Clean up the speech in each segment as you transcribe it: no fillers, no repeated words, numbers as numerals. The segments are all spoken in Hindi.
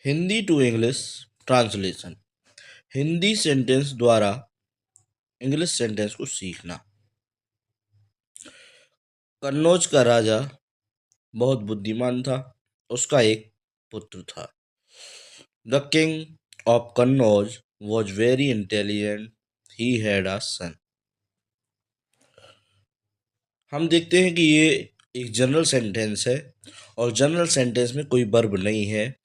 Hindi to English translation. Hindi sentence द्वारा इंग्लिश सेंटेंस को सीखना। कन्नौज का राजा बहुत बुद्धिमान था। उसका एक पुत्र था। The king of Kannauj was very intelligent. He had a son. हम देखते हैं कि ये एक जनरल सेंटेंस है और जनरल सेंटेंस में कोई वर्ब नहीं है,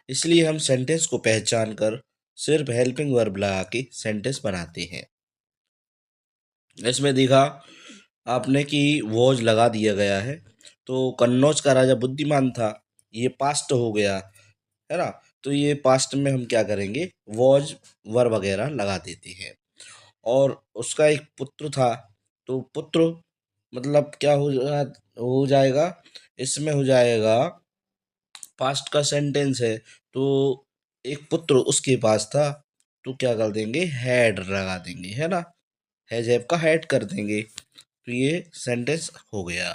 इसलिए हम सेंटेंस को पहचान कर सिर्फ हेल्पिंग वर्ब लगा के सेंटेंस बनाते हैं। इसमें देखा आपने कि वॉज लगा दिया गया है, तो कन्नौज का राजा बुद्धिमान था, ये पास्ट हो गया है ना। तो ये पास्ट में हम क्या करेंगे, वॉज वर वगैरह लगा देते हैं। और उसका एक पुत्र था, तो पुत्र मतलब क्या हो जाएगा, इसमें हो जाएगा पास्ट का सेंटेंस है, तो एक पुत्र उसके पास था, तो क्या कर देंगे, हैड लगा देंगे, है ना। हैज का हैड कर देंगे, तो ये सेंटेंस हो गया।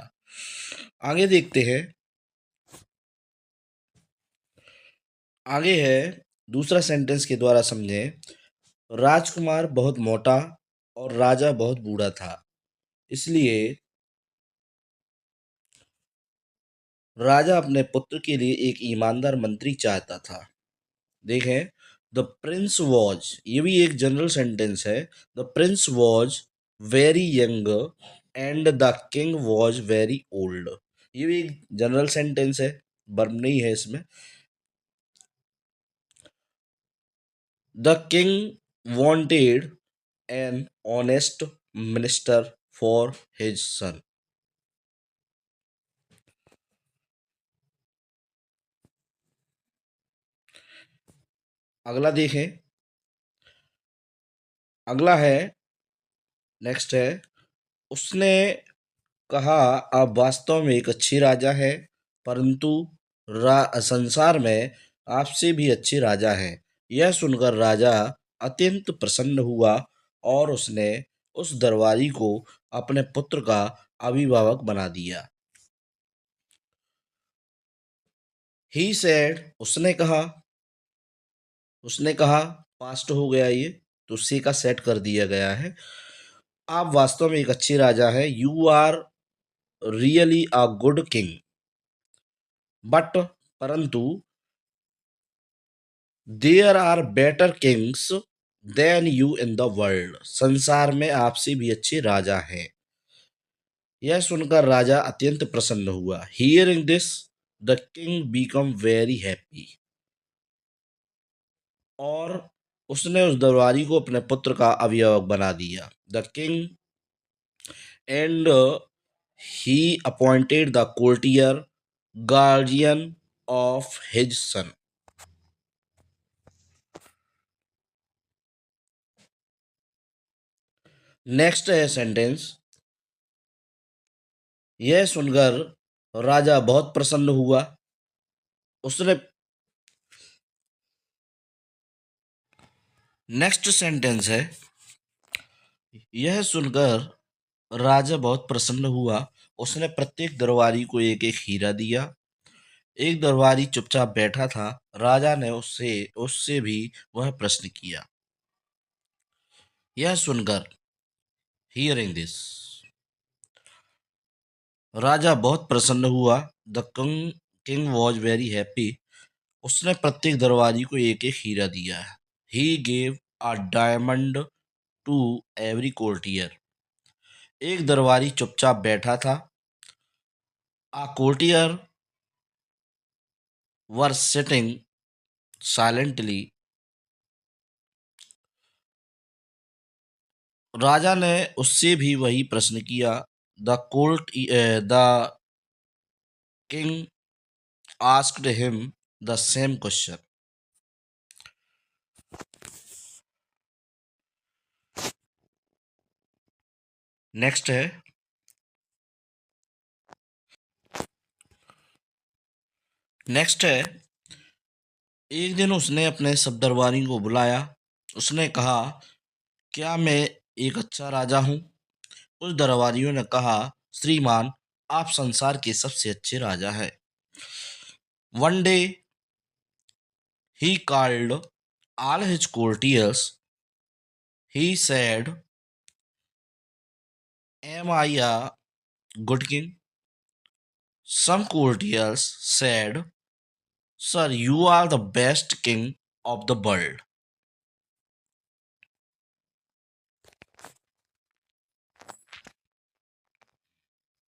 आगे देखते हैं। आगे है दूसरा सेंटेंस के द्वारा समझें। राजकुमार बहुत मोटा और राजा बहुत बूढ़ा था, इसलिए राजा अपने पुत्र के लिए एक ईमानदार मंत्री चाहता था। देखें, द प्रिंस वॉज, ये भी एक जनरल सेंटेंस है। The Prince was very young and the king was very old. ये भी एक जनरल सेंटेंस है, वर्ब नहीं है इसमें। The king wanted an honest minister for his son. अगला देखें। अगला है, नेक्स्ट है, उसने कहा आप वास्तव में एक अच्छी राजा है, परंतु संसार में आपसे भी अच्छे राजा हैं। यह सुनकर राजा अत्यंत प्रसन्न हुआ और उसने उस दरबारी को अपने पुत्र का अभिभावक बना दिया। ही सेड, उसने कहा पास्ट हो गया ये, तो सी का सेट कर दिया गया है। आप वास्तव में एक अच्छी राजा है। You are really a good king, but परंतु there are better kings than you in the world. संसार में आपसे भी अच्छे राजा हैं। यह सुनकर राजा अत्यंत प्रसन्न हुआ। Hearing this the king become very happy. और उसने उस दरबारी को अपने पुत्र का अभिभावक बना दिया। The king and he appointed the courtier guardian of his son. Next है सेंटेंस। यह सुनकर राजा बहुत प्रसन्न हुआ। उसने नेक्स्ट सेंटेंस है, यह सुनकर राजा बहुत प्रसन्न हुआ। उसने प्रत्येक दरबारी को एक एक हीरा दिया। एक दरबारी चुपचाप बैठा था। राजा ने उससे उससे भी वह प्रश्न किया। यह सुनकर, हियरिंग दिस, राजा बहुत प्रसन्न हुआ। The king was very happy. उसने प्रत्येक दरबारी को एक एक हीरा दिया। He gave a diamond to every courtier. एक दरबारी चुपचाप बैठा था। A courtier were sitting silently. राजा ने उससे भी वही प्रश्न किया। The king asked him the same question. Next है, नेक्स्ट है, एक दिन उसने अपने सब दरबारी को बुलाया। उसने कहा, क्या मैं एक अच्छा राजा हूँ? उस दरबारियों ने कहा, श्रीमान, आप संसार के सबसे अच्छे राजा हैं। One day He called all his courtiers. He said, "Am I a good king?" Some courtiers said, "Sir, you are the best king of the world."